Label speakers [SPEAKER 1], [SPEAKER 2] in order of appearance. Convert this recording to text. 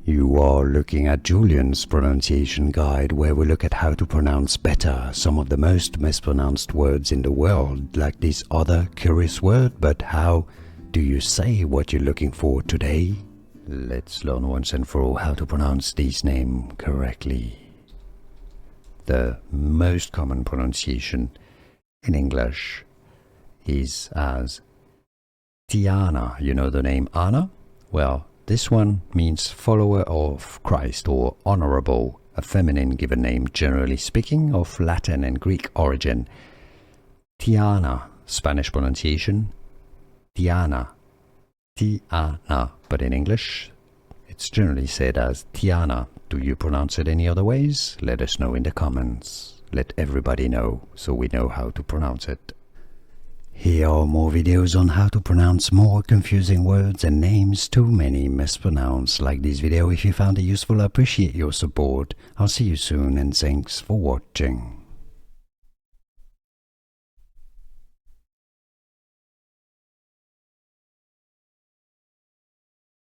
[SPEAKER 1] You are looking at Julian's pronunciation guide, where we look at how to pronounce better some of the most mispronounced words in the world, like this other curious word. But how do you say what you're looking for today? Let's learn once and for all how to pronounce this name correctly. The most common pronunciation in English is as Tianna. You know the name Anna? Well, this one means follower of Christ or honorable, a feminine given name, generally speaking, of Latin and Greek origin. Tianna, Spanish pronunciation, Tianna, Tianna, but in English, it's generally said as Tianna. Do you pronounce it any other ways? Let us know in the comments. Let everybody know so we know how to pronounce it. Here are more videos on how to pronounce more confusing words and names too many mispronounced. Like this video if you found it useful. I appreciate your support. I'll see you soon and thanks for watching.